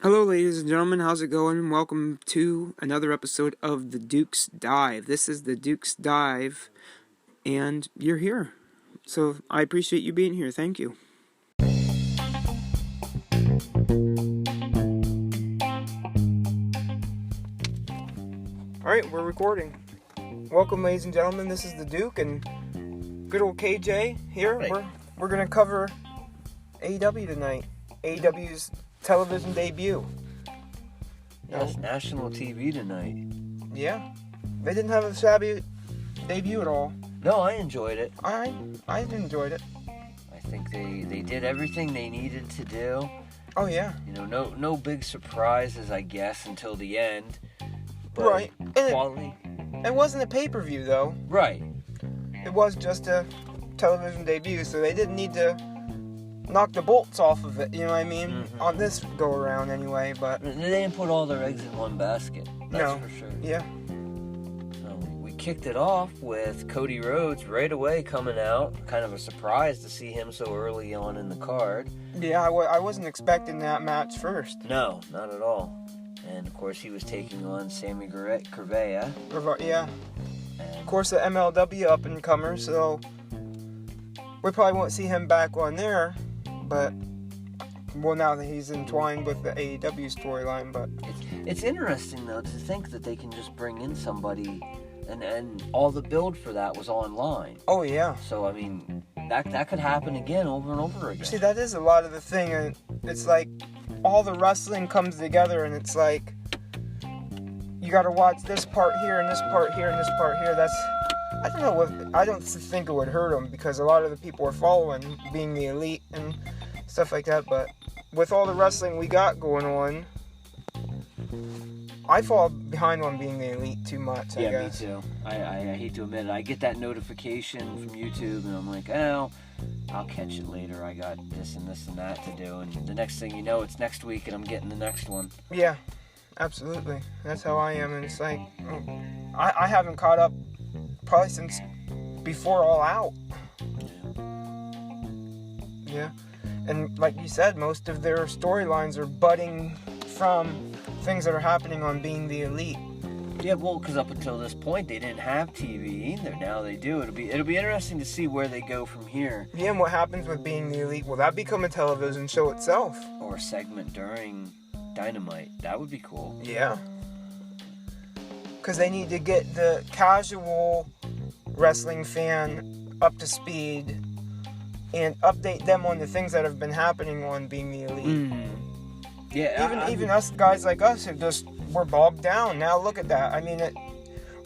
Hello, ladies and gentlemen. How's it going? Welcome to another episode of the Duke's Dive. This is the Duke's Dive, and you're here. So I appreciate you being here. Thank you. Alright, we're recording. Welcome, ladies and gentlemen. This is the Duke and good old KJ here. Hey. We're going to cover AEW tonight. AEW's television debut. Yes, national TV tonight. Yeah, they didn't have a shabby debut at all. No, I enjoyed it. I enjoyed it. I think they did everything they needed to do. Oh yeah. You know, no big surprises, I guess, until the end. But Right. And quality. it wasn't a pay-per-view though. Right. It was just a television debut, so they didn't need to knock the bolts off of it. You know what I mean? Mhm. On this go around anyway. But They didn't put all their eggs in one basket. That's No. for sure. yeah. So we kicked it off with Cody Rhodes right away coming out. Kind of a surprise to see him so early on in the card. Yeah, I wasn't expecting that match first. No, not at all. And of course he was taking on Sammy Corvea. Yeah. And Of course, the MLW up-and-comer, so we probably won't see him back on there, but, well, now that he's entwined with the AEW storyline, but, It's interesting, though, to think that they can just bring in somebody, and all the build for that was online. oh, yeah. So, I mean, that could happen again over and over again. See, that is a lot of the thing, and it's like, all the wrestling comes together, and it's like, you gotta watch this part here, and this part here, and this part here. I don't know, I don't think it would hurt them, because a lot of the people are following being the elite and stuff like that, but with all the wrestling we got going on, I fall behind on being the elite too much, I Yeah, guess. me too. I hate to admit it. I get that notification from YouTube, and I'm like, oh, I'll catch it later. I got this and that to do. And the next thing you know, it's next week, and I'm getting the next one. Yeah, absolutely. That's how I am, and it's like, I haven't caught up probably since before All Out. Yeah, and like you said, most of their storylines are budding from things that are happening on Being the Elite. Yeah, well, because up until this point, they didn't have TV either. Now they do. It'll be interesting to see where they go from here. Yeah, and what happens with Being the Elite? Will that become a television show itself? Or a segment during Dynamite. That would be cool. Yeah. Because they need to get the casual wrestling fan up to speed and update them on the things that have been happening on Being the Elite. Yeah, Even us guys like us who we're bogged down. Now look at that. I mean,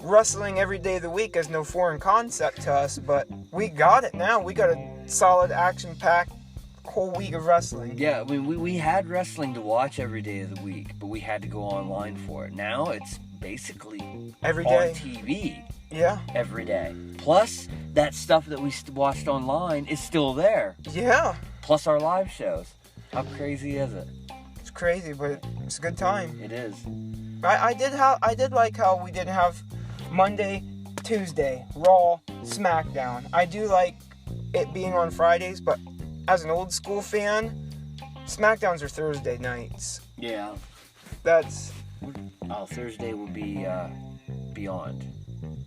wrestling every day of the week is no foreign concept to us, but we got it now. We got a solid action-packed whole week of wrestling. Yeah, I mean, we had wrestling to watch every day of the week, but we had to go online for it. Now it's basically Every on day. TV Yeah. every day. Plus, that stuff that we watched online is still there. Yeah. Plus our live shows. How crazy is it? It's crazy, but it's a good time. It is. I did like how we didn't have Monday, Tuesday, Raw, SmackDown. I do like it being on Fridays, but as an old school fan, SmackDowns are Thursday nights. Yeah. That's Oh, Thursday will be Beyond.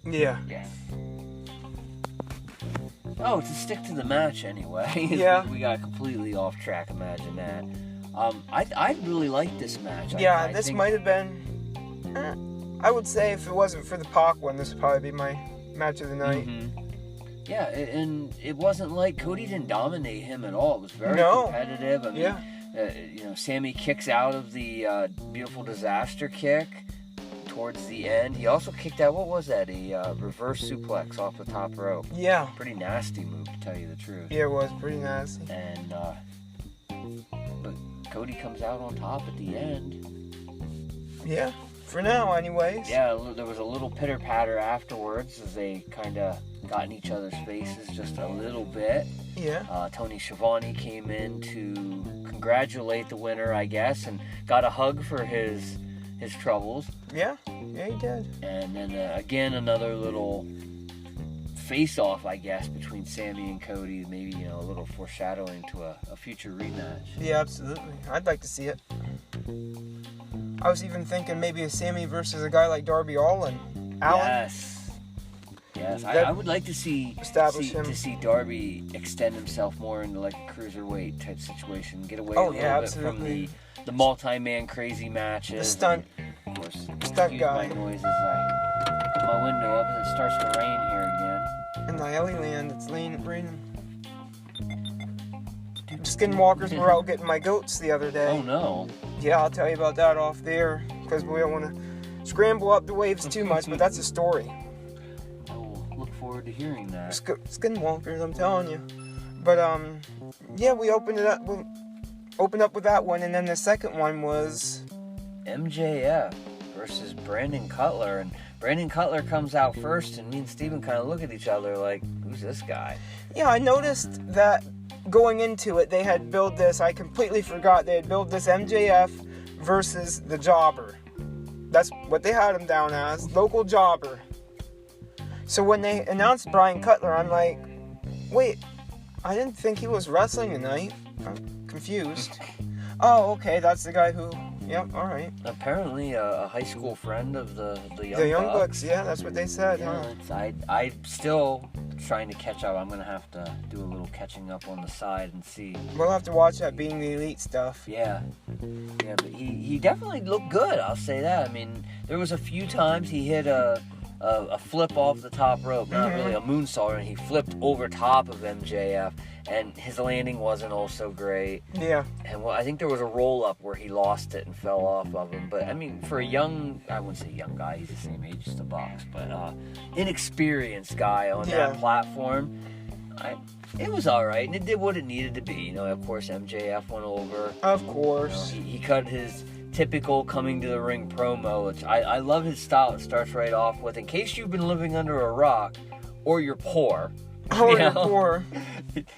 yeah. Yes. Oh, to stick to the match anyway. Yeah. we got completely off track. Imagine that. I really like this match. Yeah, I this think- might have been. I would say if it wasn't for the Pac one, this would probably be my match of the night. Mm-hmm. Yeah, and it wasn't like Cody didn't dominate him at all. It was very No. competitive. I mean, Yeah. Sammy kicks out of the beautiful disaster kick towards the end. He also kicked out, what was that? A reverse suplex off the top rope. Yeah. Pretty nasty move, to tell you the truth. Yeah, it was pretty nasty. And but Cody comes out on top at the end. Yeah. For now, anyways. Yeah, there was a little pitter patter afterwards as they kind of got in each other's faces just a little bit. Yeah. Tony Schiavone came in to congratulate the winner, I guess, and got a hug for his troubles. Yeah. Yeah, he did. And then again, another little face-off, I guess, between Sammy and Cody. Maybe, a little foreshadowing to a future rematch. Yeah, absolutely. I'd like to see it. I was even thinking maybe a Sammy versus a guy like Darby Allin. Yes, I would like to see him. see Darby extend himself more into like a cruiserweight type situation, get away Oh, a little yeah, bit from absolutely. the multi-man crazy matches. The stunt, of course, stunt guy. My noise is like put my window up and it starts to rain here again. In Nieli Land, it's raining. Skinwalkers were out getting my goats the other day. Oh no. Yeah, I'll tell you about that off there, because we don't want to scramble up the waves too much, but that's a story. I will look forward to hearing that. Skinwalkers, I'm telling you. But, yeah, we opened up with that one, and then the second one was MJF versus Brandon Cutler, and Brandon Cutler comes out first, and me and Steven kind of look at each other like, who's this guy? Yeah, I noticed that going into it, they had built this, I completely forgot, they had built this MJF versus the Jobber. That's what they had him down as, local Jobber. So when they announced Brian Cutler, I'm like, wait, I didn't think he was wrestling tonight. I'm confused. Oh, okay, that's the guy who, yep, alright. Apparently a high school friend of the Young Bucks, yeah, that's what they said, yeah, huh? I still trying to catch up. I'm going to have to do a little catching up on the side and see. We'll have to watch that Being the Elite stuff. Yeah, but he definitely looked good, I'll say that. I mean, there was a few times he hit a flip off the top rope, not really a moonsault, and he flipped over top of MJF, and his landing wasn't also great. Yeah. And I think there was a roll-up where he lost it and fell off of him. But, I mean, for a I wouldn't say young guy, he's the same age as the Bucks, but inexperienced guy on that platform, it was all right, and it did what it needed to be. You know, of course, MJF went over. Of course. You know, he cut his typical coming to the ring promo, which I love his style. It starts right off with, in case you've been living under a rock, or you're poor. Or you're poor.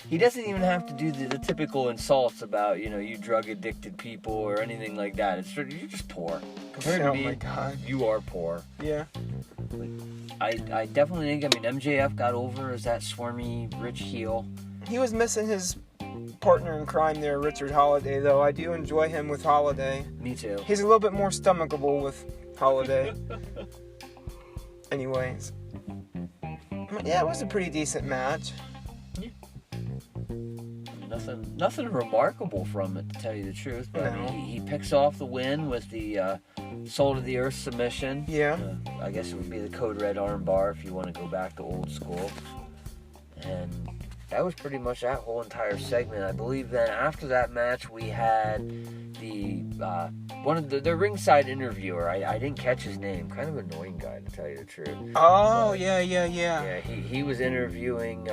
He doesn't even have to do the typical insults about, you know, you drug-addicted people or anything like that. It's you're just poor. Compared to me, my God. You are poor. Yeah. I definitely think, MJF got over as that swarmy, rich heel. He was missing his partner in crime there, Richard Holiday, though. I do enjoy him with Holiday. Me too. He's a little bit more stomachable with Holiday. Anyways. Yeah, it was a pretty decent match. Yeah. Nothing remarkable from it, to tell you the truth. But No. he picks off the win with the Soul to the Earth submission. Yeah. I guess it would be the Code Red armbar if you want to go back to old school. And that was pretty much that whole entire segment. I believe then after that match we had the one of the ringside interviewer. I didn't catch his name. Kind of annoying guy, to tell you the truth. Oh, But, yeah. Yeah, he was interviewing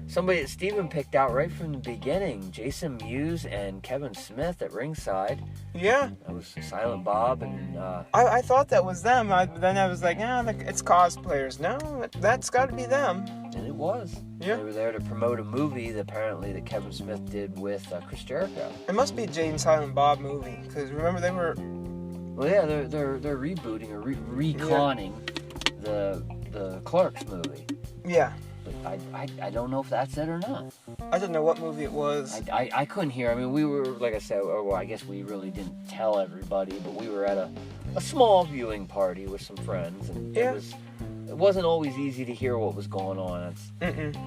somebody that Steven picked out right from the beginning. Jason Mewes and Kevin Smith at ringside. Yeah. That was Silent Bob and... I thought that was them. Then I was like, it's cosplayers. No, that's got to be them. And it was. Yeah. They were there to promote a movie that apparently that Kevin Smith did with Chris Jericho. It must be a Jade and Silent Bob movie, because remember they were... Well, yeah, they're rebooting or recloning the Clerks movie. Yeah. But I don't know if that's it or not. I don't know what movie it was. I couldn't hear. I mean, we were, like I said, well, I guess we really didn't tell everybody, but we were at a small viewing party with some friends, and Yeah. it wasn't always easy to hear what was going on.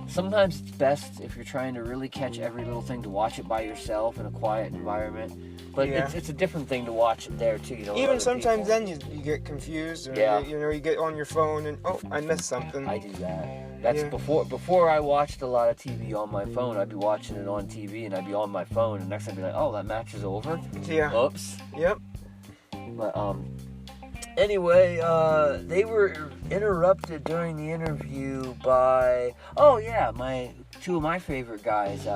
Sometimes it's best if you're trying to really catch every little thing to watch it by yourself in a quiet environment. But Yeah. it's a different thing to watch it there too. You know, with Even other sometimes people. then you get confused, or Yeah. you get on your phone and I missed something. I do that. That's Yeah. before I watched a lot of TV on my phone. I'd be watching it on TV and I'd be on my phone, and next I'd be like, oh, that match is over. Yeah. Oops. Yep. But anyway, they were interrupted during the interview by two of my favorite guys,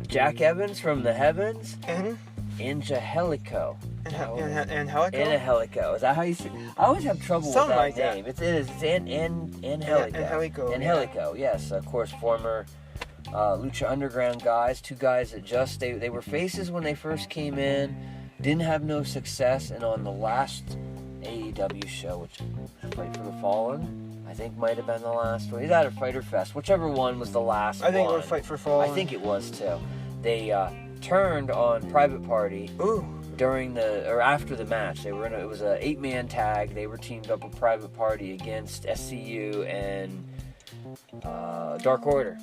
Jack Evans from the Heavens And Angelico. Angelico. Angelico. Is that how you say it? I always have trouble Something with that like name. that. It is. It's Angelico. Angelico. Angelico, yes. Of course, former Lucha Underground guys. Two guys that they were faces when they first came in. Didn't have no success. And on the last AEW show, which Fight for the Fallen, I think might have been the last one. He's out of Fyter Fest. Whichever one was the last one. I think it was Fight for Fallen. I think it was too. They turned on Private Party Ooh. after the match. It was a 8-man tag. They were teamed up with Private Party against SCU and Dark Order,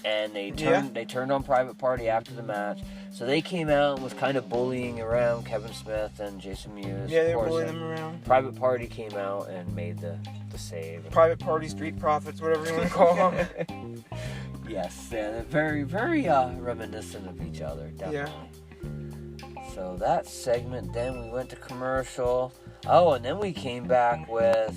and they turned on Private Party after the match. So they came out and was kind of bullying around Kevin Smith and Jason Mewes. Yeah, they were bullying them around. Private Party came out and made the save. Private Party, Street Profits, whatever you want to call them. Yes, yeah, they're very, very reminiscent of each other, definitely. Yeah. So that segment, then we went to commercial. Oh, and then we came back with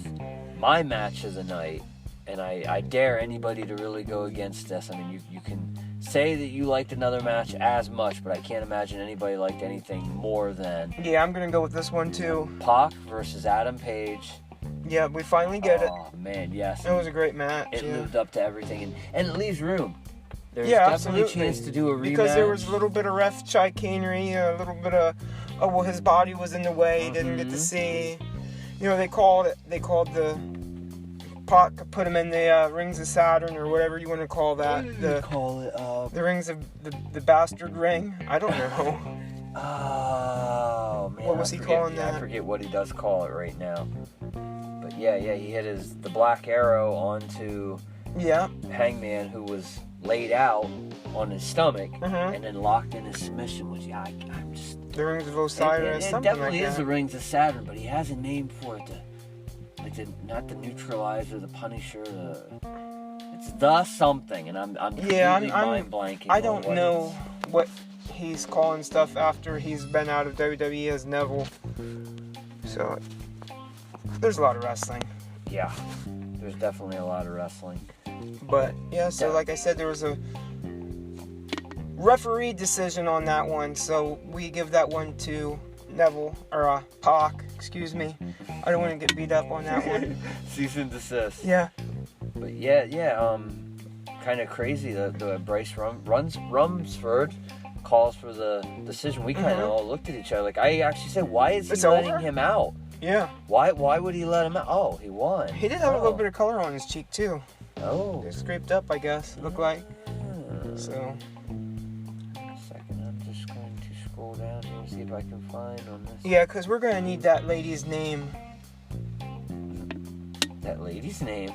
my match of the night. And I dare anybody to really go against this. I mean, you can say that you liked another match as much, but I can't imagine anybody liked anything more than... Yeah, I'm going to go with this one, too. Pac versus Adam Page. Yeah, we finally get it. Oh, man, yes. It was a great match. It lived up to everything. And it leaves room. There's definitely absolutely a chance to do a rematch. Because there was a little bit of ref chicanery, a little bit of, his body was in the way, he didn't get to see. You know, they called the Pac, put him in the Rings of Saturn, or whatever you want to call that. The Rings of the Bastard Ring. I don't know. Oh, man. What was he calling that? I forget what he does call it right now. But yeah, he hit the Black Arrow onto Hangman, who was laid out on his stomach, and then locked in his submission, which I'm just... The Rings of Osiris, it something definitely like is that. the Rings of Saturn, but he has a name for it. Not the Neutralizer, the Punisher, it's the something, and I'm completely mind blanking. I don't know what he's calling stuff after he's been out of WWE as Neville. So there's a lot of wrestling. Yeah, there's definitely a lot of wrestling. But so like I said, there was a referee decision on that one, so we give that one to Neville, or Pac, excuse me. I don't want to get beat up on that one. Cease and desist. Yeah. But kind of crazy that the Bryce Rumsford calls for the decision. We kind of all looked at each other like, I actually said, why is he letting him out? Yeah. Why would he let him out? Oh, he won. He did have a little bit of color on his cheek too. Oh. It scraped up, I guess, it looked like. So. I'm just going to scroll down here and see if I can find on this. Yeah, because we're going to need that lady's name. That lady's name?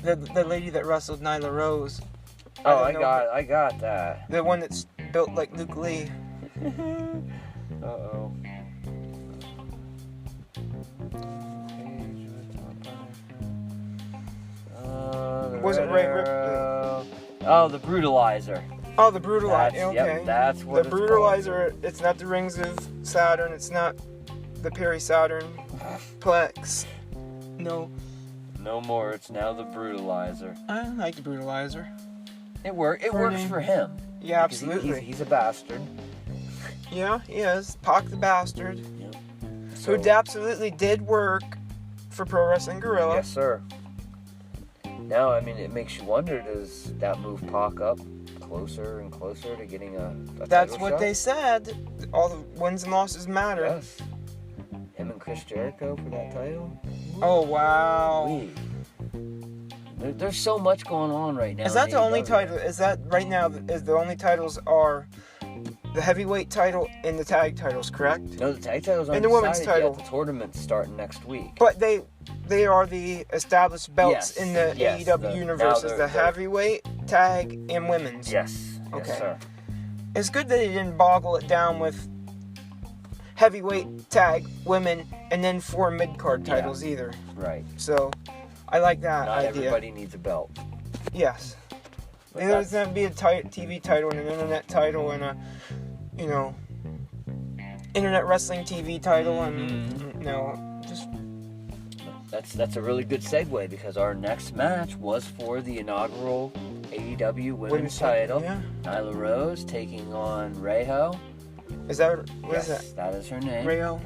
The lady that wrestled Nyla Rose. Oh, I got that. The one that's built like Luke Lee. Uh-oh. Was it Ray Ripley? Oh, the Brutalizer. Oh, the Brutalizer. Okay. Yep, that's what the Brutalizer. It's not the Rings of Saturn. It's not the Perry Saturn Plex. No. No more. It's now the Brutalizer. I like the Brutalizer. It works for him. Yeah, absolutely. He's a bastard. Yeah, he is. Pac the Bastard. Yep. Who absolutely did work for Pro Wrestling Guerrilla. Yes, sir. Now, I mean, it makes you wonder, does that move Pac up closer and closer to getting a That's title what shot? they said. All the wins and losses matter. Yes. Him and Chris Jericho for that title. Oh, wow. There's so much going on right now. Is that the only title? Is that right now? Is the only titles are the heavyweight title and the tag titles, correct? No, the tag titles aren't and the women's decided title. yet. The tournament's starting next week. But they are the established belts in the yes, AEW universe as the heavyweight, tag, and women's. Yes. Okay. Yes, sir. It's good that they didn't boggle it down with heavyweight, tag, women, and then 4 mid-card titles either. Right. So, I like that Not idea. everybody needs a belt. Yes. There's going to be a TV title and an internet title and a, internet wrestling TV title and, just... That's a really good segue because our next match was for the inaugural AEW Women's title. Yeah. Nyla Rose taking on Riho. Is that what is that? That is her name. Riho.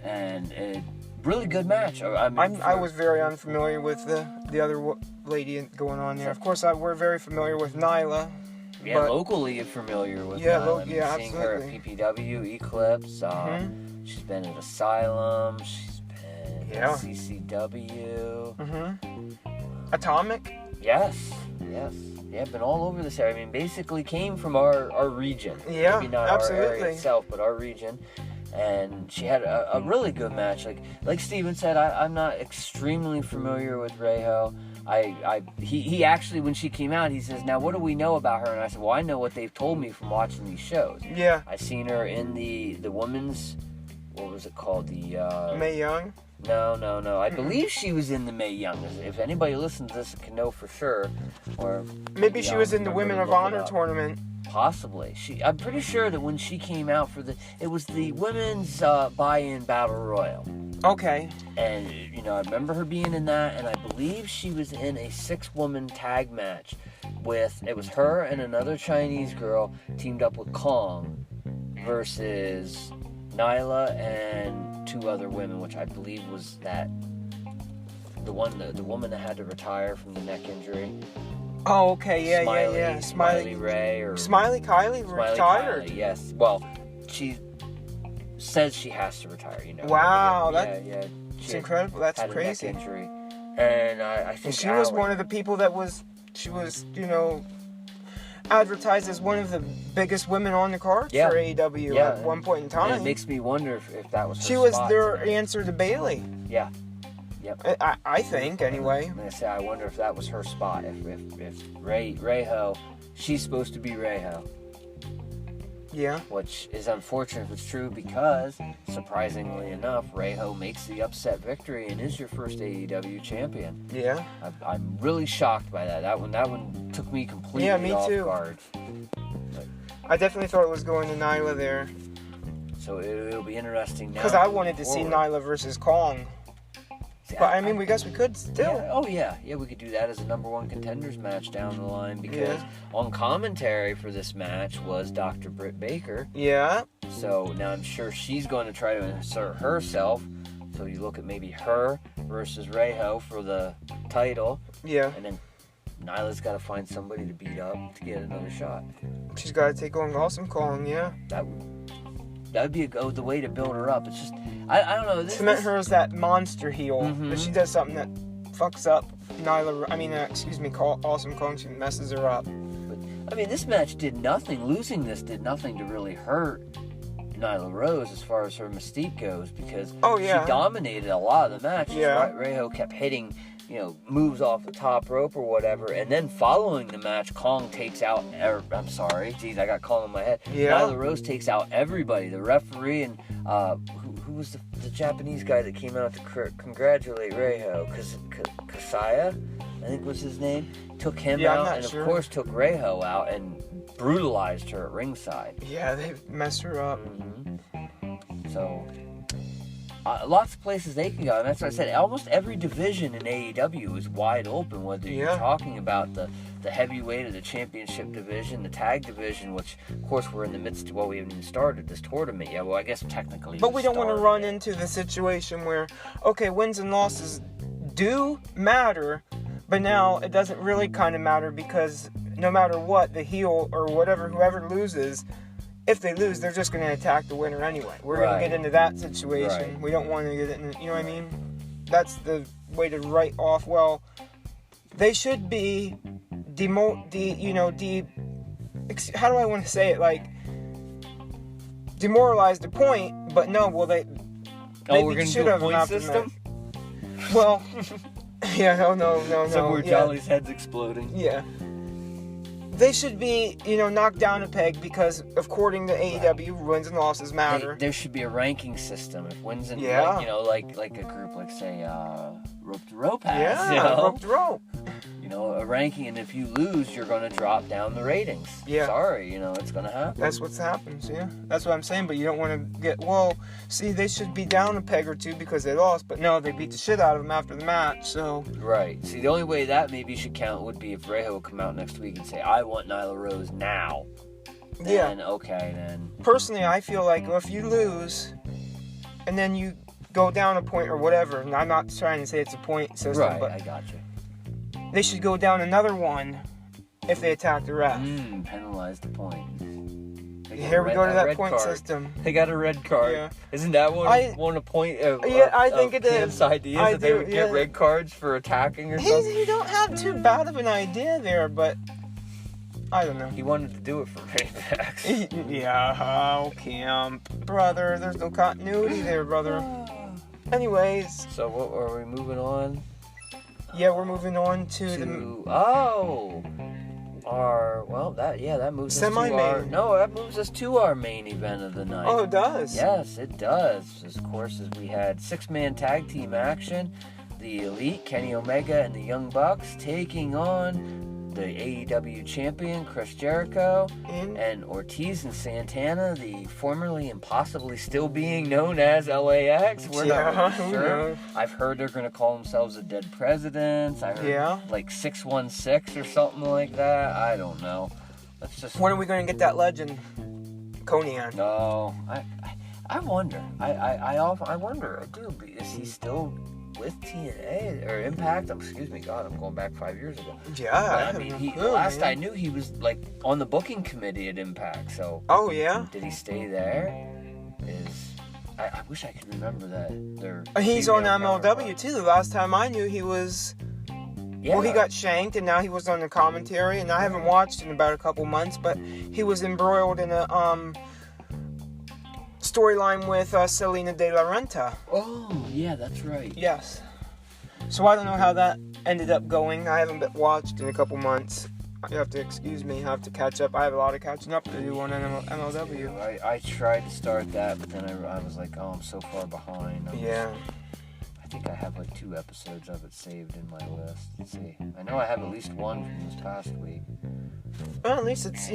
And a really good match. I was very unfamiliar with the other lady going on there. Of course, we're very familiar with Nyla. Yeah, locally familiar with Nyla. Seeing her at PPW, Eclipse. She's been at Asylum. She's been at CCW. Atomic. Yes. Yeah, been all over this area. I mean, basically came from our region. Yeah, Maybe not absolutely. our area itself, but our region. And she had a really good match. Like Steven said, I'm not extremely familiar with Reiho. He actually, when she came out, he says, now what do we know about her? And I said, well, I know what they've told me from watching these shows. Yeah. I seen her in the women's, what was it called? The Mae Young? No. I believe she was in the Mae Young. If anybody listens to this can know for sure. Or maybe she was in the Women of Honor tournament. Possibly. I'm pretty sure that when she came out it was the women's buy-in battle royal. Okay. And I remember her being in that, and I believe she was in a 6-woman tag match it was her and another Chinese girl teamed up with Kong versus Nyla and 2 other women, which I believe was the woman that had to retire from the neck injury. Oh, okay, yeah. Smiley Ray or Smiley Kylie retired. Kylie, yes. Well, she says she has to retire. Wow, it's incredible. That's had crazy. A neck injury, and I think she was one of the people that was advertised as one of the biggest women on the card for AEW at one point in time. And it makes me wonder if that was her she was spot their tonight. answer to Bayley. Yeah. Yep. I think anyway. I wonder if that was her spot. If Reiho, she's supposed to be Reiho. Yeah. Which is unfortunate if it's true because, surprisingly enough, Reiho makes the upset victory and is your first AEW champion. Yeah. I'm really shocked by that. That one took me completely off guard. But, I definitely thought it was going to Nyla there. So it'll be interesting now. Because I wanted to see Nyla versus Kong. But I mean, we guess we could still. Yeah, we could do that as a number 1 contenders match down the line because on commentary for this match was Dr. Britt Baker. Yeah. So now I'm sure she's going to try to insert herself. So you look at maybe her versus Reiho for the title. Yeah. And then Nyla's got to find somebody to beat up to get another shot. She's got to take on Awesome Kong, yeah. That would be the way to build her up. It's just, I don't know. Cement her as that monster heel. Mm-hmm. If she does something that fucks up Awesome Kong, she messes her up. But, I mean, this match did nothing. Losing this did nothing to really hurt Nyla Rose as far as her mystique goes because she dominated a lot of the match. Yeah. Reiho kept hitting, moves off the top rope or whatever, and then following the match, Kong takes out, I got Kong in my head. Yeah. Nyla Rose takes out everybody, the referee and, who was the Japanese guy that came out to congratulate Reiho? Kasaya, I think was his name, took him out and of course took Reiho out and brutalized her at ringside. Yeah, they messed her up. Mm-hmm. So, lots of places they can go. And that's what I said. Almost every division in AEW is wide open, whether you're talking about the heavyweight or the championship division, the tag division, which, of course, we're in the midst of, we haven't even started this tournament yet. Well, I guess technically but we don't want to run into the situation where, okay, wins and losses do matter, but now it doesn't really kind of matter because no matter what, the heel or whoever loses, if they lose, they're just going to attack the winner anyway. We're going to get into that situation. Right. We don't want to get into, what I mean? That's the way to write off, they should be how do I want to say it? Like, demoralize the point, but no, we're going to do a point system? Well, no. Somewhere Jolly's head's exploding. Yeah. They should be, knocked down a peg because, according to AEW, wins and losses matter. There should be a ranking system. If wins and, like a group, like, say, Rope to Rope has. Yeah, Rope to Rope. A ranking, and if you lose, you're going to drop down the ratings. Yeah. Sorry, it's going to happen. That's what happens, yeah. That's what I'm saying, but you don't want to get, they should be down a peg or two because they lost, but no, they beat the shit out of them after the match, so. Right. See, the only way that maybe should count would be if Reiho would come out next week and say, I want Nyla Rose now. Then, okay, then. Personally, I feel like if you lose, and then you go down a point or whatever, and I'm not trying to say it's a point system, right, but I got you. They should go down another one if they attack the ref. Penalize the point. Here we go to that point system. They got a red card. Yeah. Isn't that one a point of I think it is. Cam's ideas they would get red cards for attacking or something? You don't have too bad of an idea there, but I don't know. He wanted to do it for Raybacks. Yeah, oh, Camp. Brother, there's no continuity there, brother. Anyways. So what are we moving on? Yeah, we're moving on to the... that moves us to Semi-main. that moves us to our main event of the night. Oh, it does? Yes, it does. Of course, as we had 6-man tag team action, the Elite, Kenny Omega, and the Young Bucks taking on the AEW champion, Chris Jericho, and Ortiz and Santana, the formerly and possibly still being known as LAX. We're not really sure. I've heard they're going to call themselves the Dead Presidents. I heard like 616 or something like that. I don't know. Let's just... When are we going to get that legend? Conan. No. I wonder. I wonder. I do. Is he still with TNA or Impact? Excuse me, God, I'm going back 5 years ago. Yeah, but, I mean, last I knew, he was like on the booking committee at Impact. So, oh yeah, did he stay there? I wish I could remember that. He's on MLW too. The last time I knew, he was. Yeah. Well, he got shanked, and now he was on the commentary. And I haven't watched in about a couple months, but he was embroiled in a storyline with Selena De La Renta. Oh, yeah, that's right. Yes. So I don't know how that ended up going. I haven't been watched in a couple months. You have to excuse me. I have to catch up. I have a lot of catching up to do on MLW. I tried to start that, but then I was like, oh, I'm so far behind. I think I have like 2 episodes of it saved in my list. Let's see. I know I have at least one from this past week. Well, at least it's,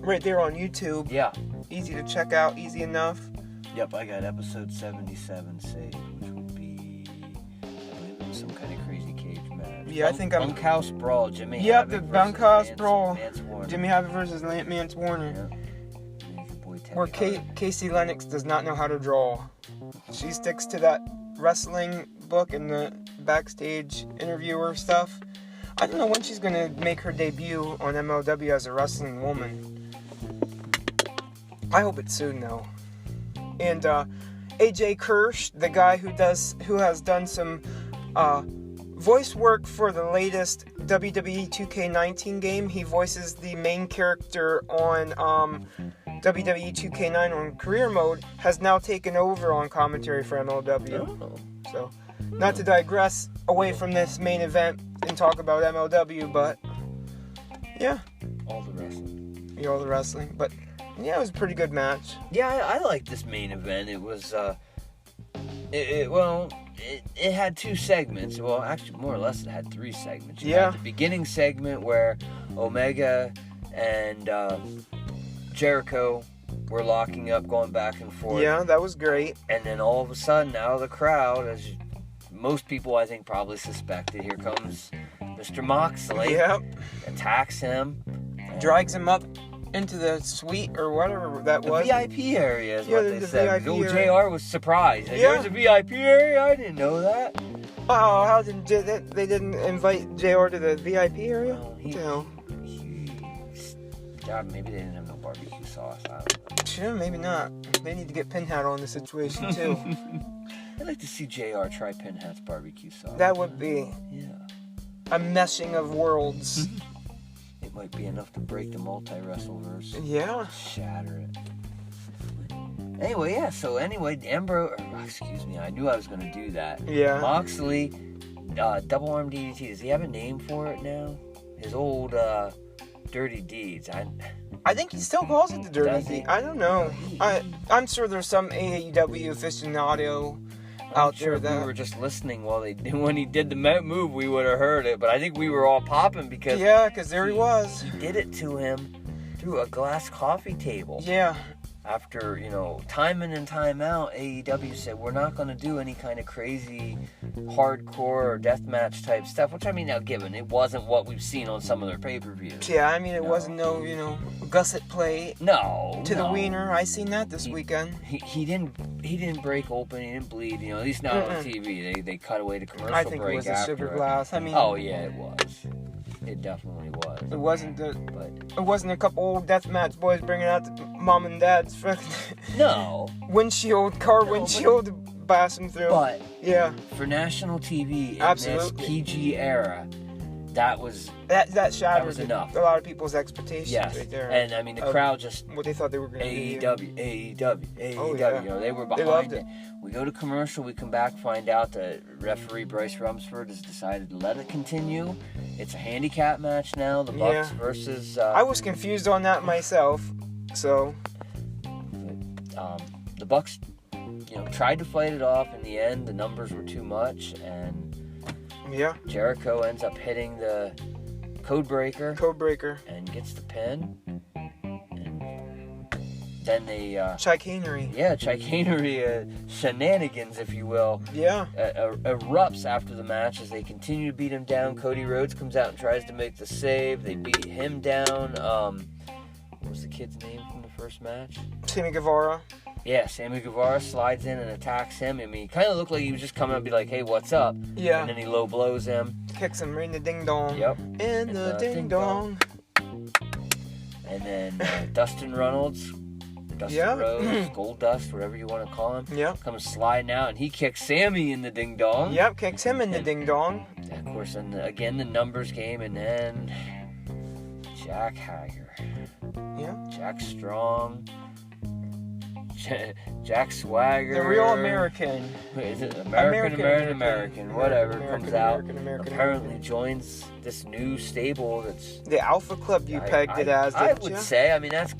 right there on YouTube. Yeah. Easy to check out, easy enough. Yep, I got episode 77 saved, which would be, I believe it was some kind of crazy cage match. Yeah, I think I'm... Bunkhouse Brawl, Jimmy Havoc. Yep, the Bunkhouse Brawl. Mance Jimmy Havoc versus Mance Warner. Yep. Where Casey Lennox does not know how to draw. She sticks to that wrestling book and the backstage interviewer stuff. I don't know when she's going to make her debut on MLW as a wrestling woman. I hope it's soon, though. And AJ Kirsch, the guy who has done some voice work for the latest WWE 2K19 game. He voices the main character on WWE 2K9 on career mode, has now taken over on commentary for MLW. Oh. So, not to digress away from this main event and talk about MLW, but yeah. All the wrestling. Yeah, all the wrestling. But yeah, it was a pretty good match. Yeah, I liked this main event. It was, it had 2 segments. Well, actually, more or less, it had 3 segments. You had the beginning segment where Omega and Jericho were locking up, going back and forth. Yeah, that was great. And then all of a sudden, out of the crowd, as most people I think probably suspected, here comes Mr. Moxley. Yep. Attacks him. Drags him up into the suite or whatever that was. The VIP area is what they said. JR was surprised. Yeah. There's a VIP area? I didn't know that. Oh, how they didn't invite JR to the VIP area? Well, maybe they didn't have no barbecue sauce. I don't know. Sure, maybe not. They need to get Pinhead on the situation too. I'd like to see JR try Pinhead's barbecue sauce. That would be a meshing of worlds. It might be enough to break the multi-wrestleverse. Yeah. Shatter it. Anyway, I knew I was going to do that. Yeah. Moxley, double arm DDT. Does he have a name for it now? His old, Dirty Deeds. I think he still calls it the Dirty Deeds. I don't know. I'm sure there's some AEW aficionado out there that... If we were just listening when he did the move, we would have heard it. But I think we were all popping because... Yeah, because there he was. He did it to him through a glass coffee table. Yeah. After, time in and time out, AEW said, we're not going to do any kind of crazy hardcore or deathmatch type stuff. Which, now given, it wasn't what we've seen on some of their pay-per-views. Yeah, it wasn't no, gusset play. No. To the wiener. I seen that this weekend. He didn't break open. He didn't bleed. At least not on TV. They cut away to commercial break. I think it was a sugar glass. Oh yeah, it was. It definitely was. It wasn't It wasn't a couple old deathmatch boys bringing out the mom and dad's No. car windshield blasting through. But yeah, for national TV in Absolutely. this PG era, that was shattered enough. a lot of people's expectations right there. And I mean the crowd just what they thought they were going to do. AEW. Oh, yeah. You know, they were behind it. We go to commercial, we come back, find out that referee Bryce Rumsford has decided to let it continue. It's a handicap match now, the Bucks versus... I was confused on that myself, so... the Bucks, tried to fight it off. In the end, the numbers were too much, and Jericho ends up hitting the Codebreaker. And gets the pin. Then they... chicanery. Yeah, chicanery, shenanigans, if you will. Yeah. Erupts after the match as they continue to beat him down. Cody Rhodes comes out and tries to make the save. They beat him down. What was the kid's name from the first match? Sammy Guevara. Yeah, Sammy Guevara slides in and attacks him. I mean, he kind of looked like he was just coming up and be like, hey, what's up? Yeah. And then he low blows him. Kicks him right in the ding-dong. Yep. In the ding-dong. And then Dustin Rhodes, Goldust, whatever you want to call him, comes sliding out, and he kicks Sammy in the ding-dong. Yep, kicks him in the ding-dong. And of course, again, the numbers game, and then Jack Hager. Yeah. Jack Strong. Jack Swagger. The real American. Is it American, whatever, comes out. Apparently joins this new stable that's... The Alpha Club you pegged it as, I would say. I mean, that's...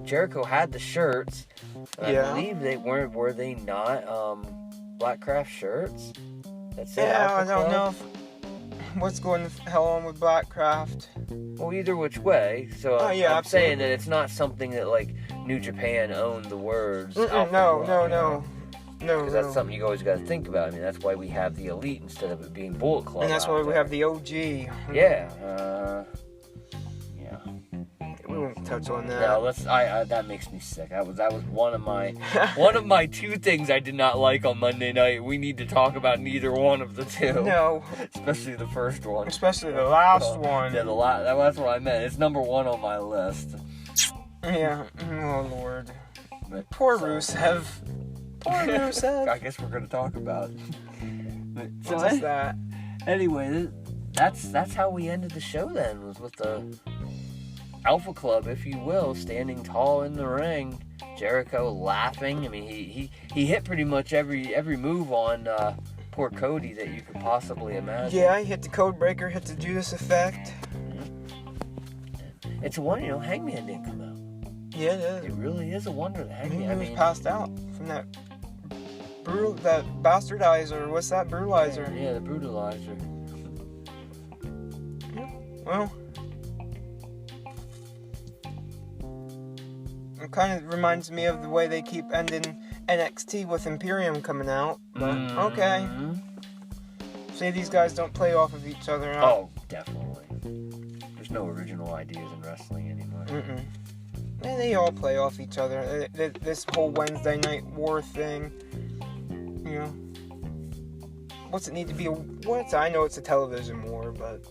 Jericho had the shirts. I believe they weren't... Were they not Blackcraft shirts? That's it, yeah, Alpha I don't Club? know what's going the hell on with Blackcraft. Well, either which way. So I'm saying that it's not something that, like, New Japan owned the words. No. Because that's something you always got to think about. I mean, that's why we have the Elite instead of it being Bullet Club. And that's why we have the OG. Yeah. We won't touch on that. No, that makes me sick. That was one of my two things I did not like on Monday night. We need to talk about neither one of the two. No. Especially the first one. Especially the last one. Yeah, that's what I meant. It's number one on my list. Yeah. Oh, Lord. But, Poor Rusev. Poor Rusev. I guess we're going to talk about it. What's that? Anyway, that's how we ended the show then, was with the Alpha Club, if you will, standing tall in the ring. Jericho laughing. I mean, he hit pretty much every move on poor Cody that you could possibly imagine. Yeah, he hit the Codebreaker, hit the Judas Effect. It's a wonder, Hangman didn't come out. Yeah, it is. It really is a wonder that Hangman. He was passed out from that bastardizer. What's that? Brutalizer. Yeah, the brutalizer. Well, it kind of reminds me of the way they keep ending NXT with Imperium coming out. But okay. See, these guys don't play off of each other. Oh, definitely. There's no original ideas in wrestling anymore. And they all play off each other. This whole Wednesday Night War thing, what's it need to be? I know it's a television war, but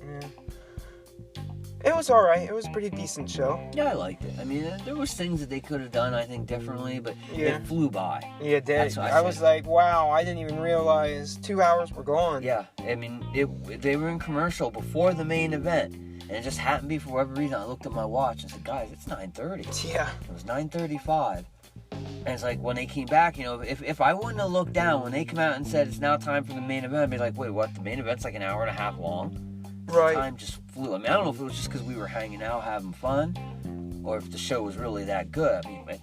it was all right. It was a pretty decent show. Yeah, I liked it. I mean, there was things that they could have done, I think, differently, but it flew by. Yeah, it did. I was like, wow, I didn't even realize 2 hours were gone. Yeah, I mean, they were in commercial before the main event. And it just happened to be, for whatever reason, I looked at my watch and said, guys, it's 9:30. Yeah. It was 9:35. And it's like, when they came back, if I wouldn't have looked down, when they come out and said, it's now time for the main event, I'd be like, wait, what? The main event's like an hour and a half long? Right. Time just flew. I mean, I don't know if it was just because we were hanging out, having fun, or if the show was really that good. I mean,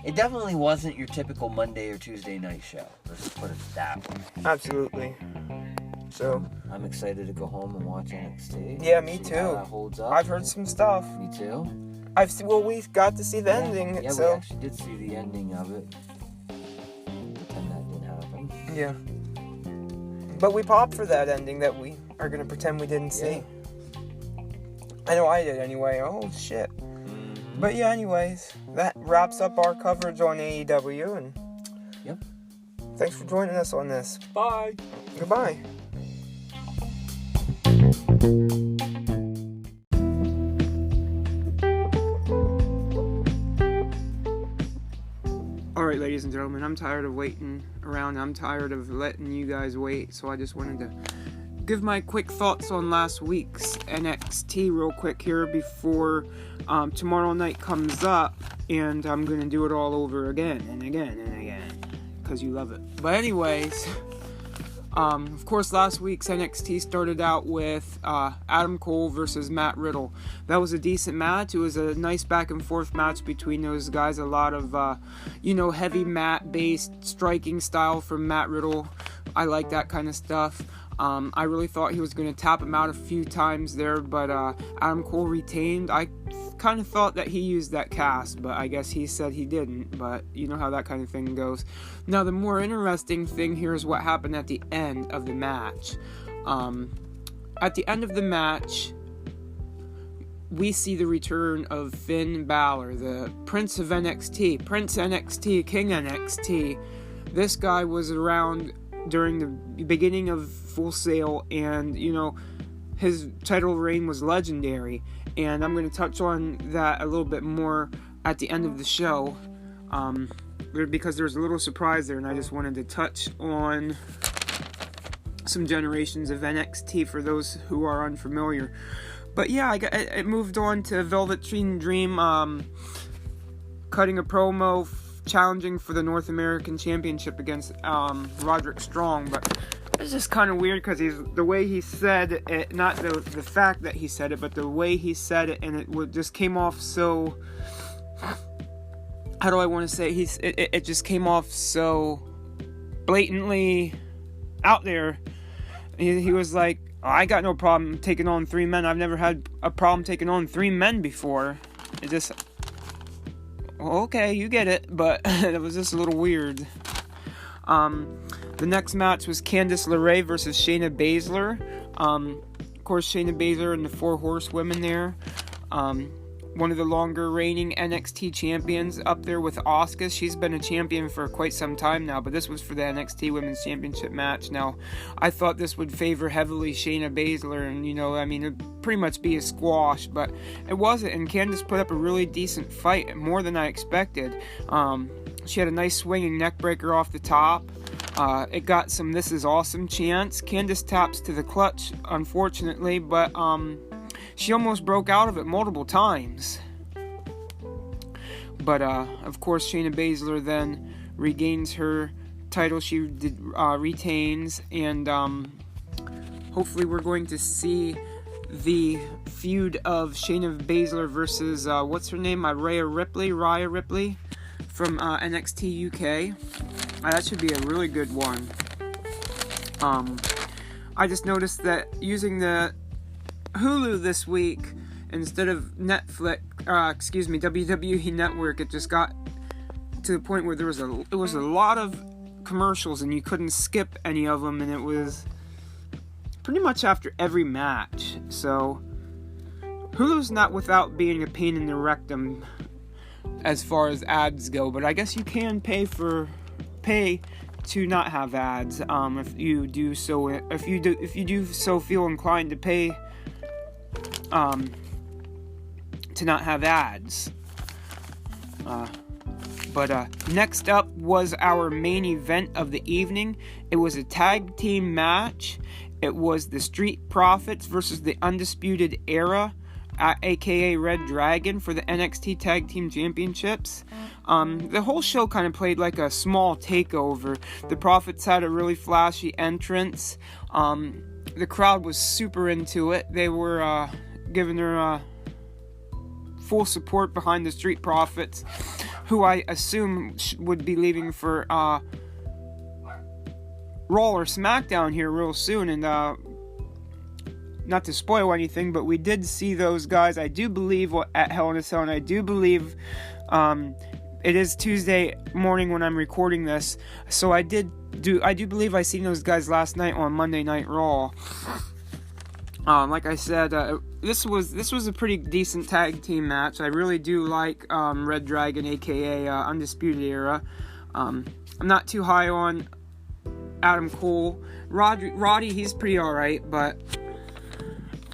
it definitely wasn't your typical Monday or Tuesday night show. Let's just put it that way. Absolutely. So I'm excited to go home and watch NXT. Yeah, me too. How that holds up. I've heard some stuff. Me too. We got to see the ending. Yeah, so. We actually did see the ending of it. Pretend that didn't happen. Yeah. But we popped for that ending that we are gonna pretend we didn't see. I know I did anyway. Oh shit. But yeah, anyways, that wraps up our coverage on AEW, and thanks for joining us on this. Bye. Goodbye. Alright, ladies and gentlemen, I'm tired of waiting around. I'm tired of letting you guys wait, so I just wanted to give my quick thoughts on last week's NXT real quick here before tomorrow night comes up, and I'm going to do it all over again and again and again, because you love it. But anyways, of course, last week's NXT started out with Adam Cole versus Matt Riddle. That was a decent match. It was a nice back and forth match between those guys. A lot of, heavy mat-based striking style from Matt Riddle. I like that kind of stuff. I really thought he was going to tap him out a few times there, but Adam Cole retained. I kind of thought that he used that cast, but I guess he said he didn't, but you know how that kind of thing goes. Now, the more interesting thing here is what happened at the end of the match. At the end of the match, we see the return of Finn Balor, the Prince of NXT, Prince NXT, King NXT. This guy was around during the beginning of Full Sail, and his title reign was legendary, and I'm going to touch on that a little bit more at the end of the show, because there's a little surprise there, and I just wanted to touch on some generations of NXT for those who are unfamiliar. But yeah, it moved on to Velveteen Dream cutting a promo challenging for the North American Championship against Roderick Strong, but it's just kind of weird because the way he said it, not the fact that he said it, but the way he said it, and it just came off so, how do I want to say, it just came off so blatantly out there. He was like, I got no problem taking on 3 men. I've never had a problem taking on 3 men before. It just, okay, you get it, but it was just a little weird. The next match was Candice LeRae versus Shayna Baszler. Of course, Shayna Baszler and the 4 Horsewomen there. One of the longer reigning NXT champions, up there with Asuka. She's been a champion for quite some time now, but this was for the NXT Women's Championship match. Now, I thought this would favor heavily Shayna Baszler, and it'd pretty much be a squash, but it wasn't, and Candice put up a really decent fight, more than I expected. She had a nice swinging neckbreaker off the top. It got some "This is awesome" chants. Candice taps to the clutch, unfortunately, but she almost broke out of it multiple times. But, of course, Shayna Baszler then regains her title. She retains, and hopefully we're going to see the feud of Shayna Baszler versus, what's her name? Rhea Ripley from NXT UK. That should be a really good one. I just noticed that using the Hulu this week instead of Netflix, WWE Network, it just got to the point where it was a lot of commercials and you couldn't skip any of them, and it was pretty much after every match. So Hulu's not without being a pain in the rectum as far as ads go, but I guess you can pay to not have ads if you do so feel inclined to pay to not have ads. But next up was our main event of the evening. It was a tag team match. It was the Street Profits versus the Undisputed Era, aka Red Dragon, for the NXT Tag Team Championships. The whole show kind of played like a small takeover. The Profits had a really flashy entrance. The crowd was super into it. They were giving their full support behind the Street Profits, who I assume would be leaving for Raw or SmackDown here real soon. And not to spoil anything, but we did see those guys, I do believe, at Hell in a Cell, and I do believe it is Tuesday morning when I'm recording this, so I do believe I seen those guys last night on Monday Night Raw. Like I said, this was a pretty decent tag team match. I really do like Red Dragon, aka Undisputed Era. I'm not too high on Adam Cole. Roddy, he's pretty alright, but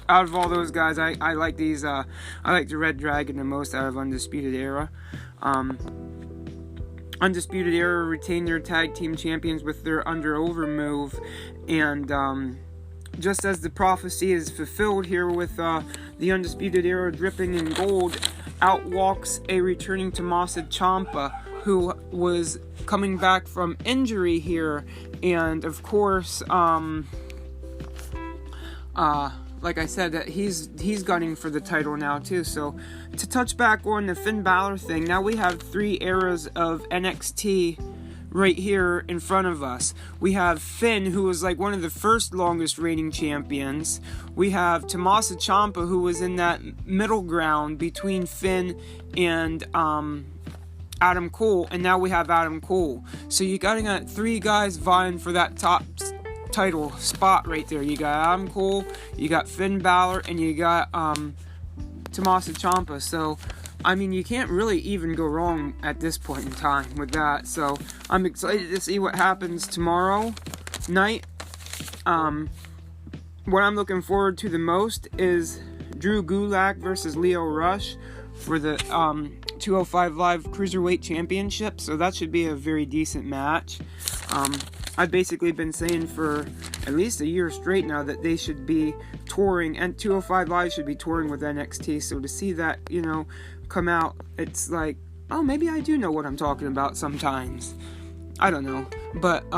out of all those guys, I like these. I like the Red Dragon the most out of Undisputed Era. Undisputed Era retained their tag team champions with their under over move, and just as the prophecy is fulfilled here with the Undisputed Era dripping in gold, out walks a returning Tommaso Ciampa, who was coming back from injury here, and of course, like I said, that he's gunning for the title now too. So to touch back on the Finn Balor thing, now we have 3 eras of NXT right here in front of us. We have Finn, who was like one of the first longest reigning champions. We have Tommaso Ciampa, who was in that middle ground between Finn and Adam Cole, and now we have Adam Cole. So you got 3 guys vying for that top title spot right there. You got Adam Cole, you got Finn Balor, and you got Tommaso Ciampa. So I mean, you can't really even go wrong at this point in time with that. So I'm excited to see what happens tomorrow night. What I'm looking forward to the most is Drew Gulak versus Lio Rush for the 205 Live Cruiserweight Championship. So that should be a very decent match. I've basically been saying for at least a year straight now that they should be touring, and 205 Live should be touring with NXT. So to see that, come out, it's like, oh, maybe I do know what I'm talking about sometimes. I don't know. But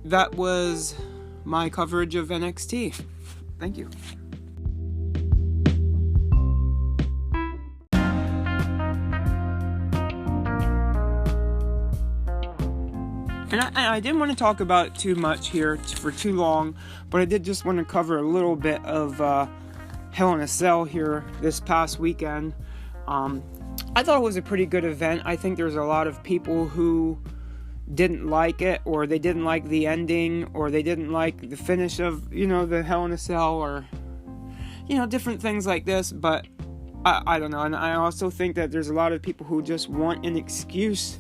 that was my coverage of NXT. Thank you. And I didn't want to talk about it too much here for too long, but I did just want to cover a little bit of Hell in a Cell here this past weekend. I thought it was a pretty good event. I think there's a lot of people who didn't like it, or they didn't like the ending, or they didn't like the finish of, the Hell in a Cell, or, different things like this, but I don't know. And I also think that there's a lot of people who just want an excuse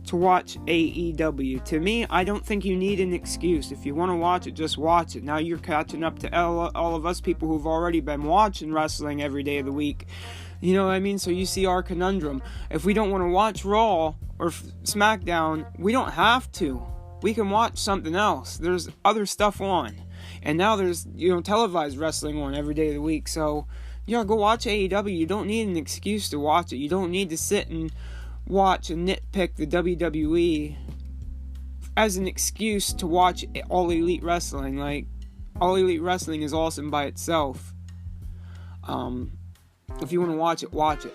to watch AEW. To me, I don't think you need an excuse. If you want to watch it, just watch it. Now you're catching up to all of us people who've already been watching wrestling every day of the week. You know what I mean? So you see our conundrum. If we don't want to watch Raw or SmackDown, we don't have to. We can watch something else. There's other stuff on. And now there's, televised wrestling on every day of the week. So, go watch AEW. You don't need an excuse to watch it. You don't need to sit and watch and nitpick the WWE as an excuse to watch All Elite Wrestling. Like, All Elite Wrestling is awesome by itself. If you want to watch it.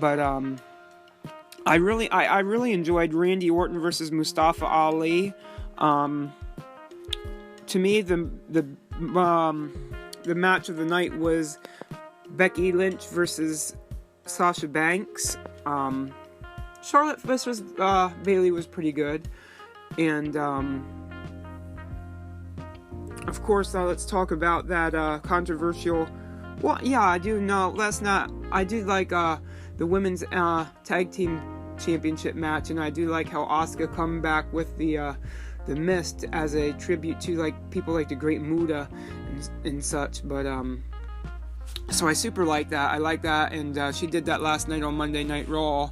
But I really enjoyed Randy Orton versus Mustafa Ali. To me, the match of the night was Becky Lynch versus Sasha Banks. Charlotte versus Bayley was pretty good. And of course, let's talk about that controversial. Well, yeah, I do know. I do like the women's tag team championship match, and I do like how Asuka come back with the Mist as a tribute to like people like the Great Muta and such. But so I super like that. I like that, and she did that last night on Monday Night Raw.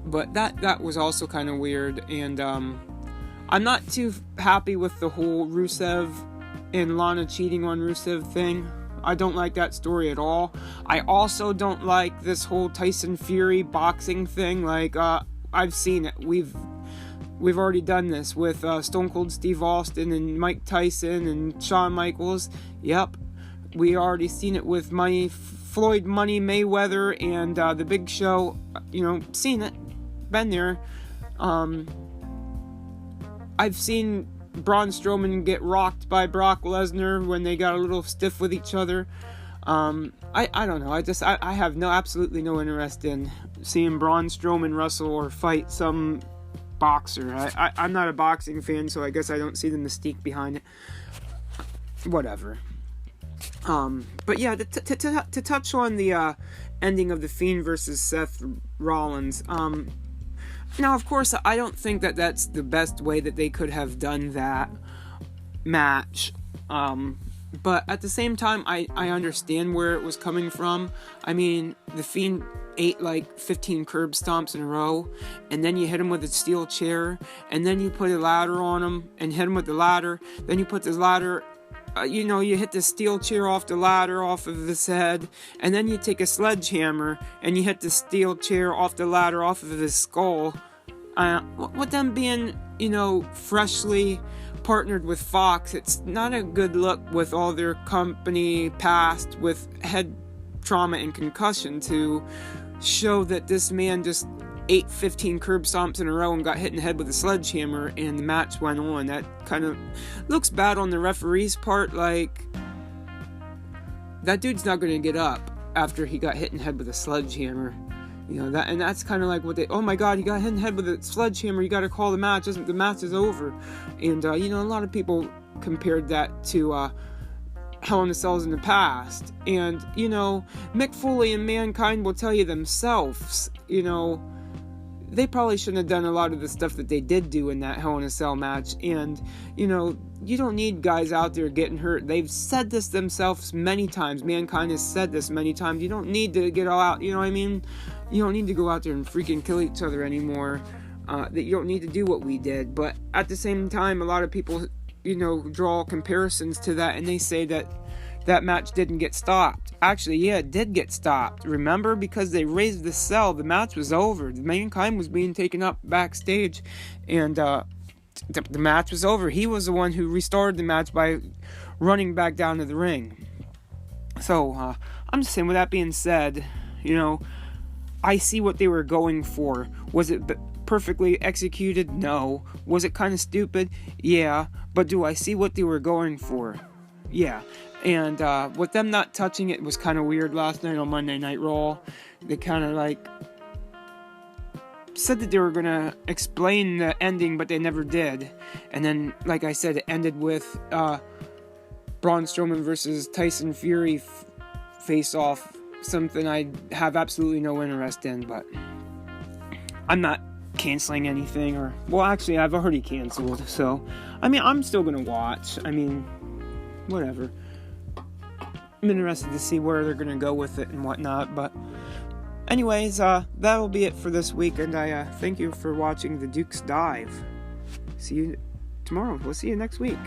But that was also kind of weird, and I'm not too happy with the whole Rusev and Lana cheating on Rusev thing. I don't like that story at all. I also don't like this whole Tyson Fury boxing thing. Like, I've seen it. We've already done this with Stone Cold Steve Austin and Mike Tyson and Shawn Michaels. Yep. We already seen it with Floyd Money Mayweather and The Big Show. Seen it. Been there. I've seen Braun Strowman get rocked by Brock Lesnar when they got a little stiff with each other. I don't know. I have absolutely no interest in seeing Braun Strowman wrestle or fight some boxer. I'm not a boxing fan, so I guess I don't see the mystique behind it. Whatever. But yeah, to touch on the ending of The Fiend versus Seth Rollins. Now, of course, I don't think that that's the best way that they could have done that match. But at the same time, I understand where it was coming from. I mean, The Fiend ate like 15 curb stomps in a row, and then you hit him with a steel chair, and then you put a ladder on him and hit him with the ladder. Then you put this ladder you hit the steel chair off the ladder off of his head, and then you take a sledgehammer and you hit the steel chair off the ladder off of his skull. With them being, freshly partnered with Fox, it's not a good look with all their company past with head trauma and concussion to show that this man just ate 15 curb stomps in a row and got hit in the head with a sledgehammer and the match went on. That kind of looks bad on the referee's part. Like, that dude's not going to get up after he got hit in the head with a sledgehammer. That's kind of like what oh my god, he got hit in the head with a sledgehammer, you got to call the match, the match is over. And a lot of people compared that to Hell in a Cells in the past. And Mick Foley and Mankind will tell you themselves, they probably shouldn't have done a lot of the stuff that they did do in that Hell in a Cell match. And you don't need guys out there getting hurt. They've said this themselves many times. Mankind has said this many times. You don't need to get all out, you know what I mean? You don't need to go out there and freaking kill each other anymore. That you don't need to do what we did. But at the same time, a lot of people, draw comparisons to that, and they say that match didn't get stopped. Actually, yeah, it did get stopped. Remember? Because they raised the cell. The match was over. The Mankind was being taken up backstage, and the match was over. He was the one who restarted the match by running back down to the ring. So, I'm just saying, with that being said, I see what they were going for. Was it perfectly executed? No. Was it kind of stupid? Yeah. But do I see what they were going for? Yeah. And with them not touching it was kind of weird last night on Monday Night Raw. They kind of said that they were going to explain the ending, but they never did. And then, like I said, it ended with Braun Strowman versus Tyson Fury face-off. Something I have absolutely no interest in, but I'm not canceling anything, actually, I've already canceled, so, I'm still gonna watch. Whatever. I'm interested to see where they're gonna go with it and whatnot, but anyways, that'll be it for this week, and I thank you for watching the Duke's Dive. See you tomorrow. We'll see you next week.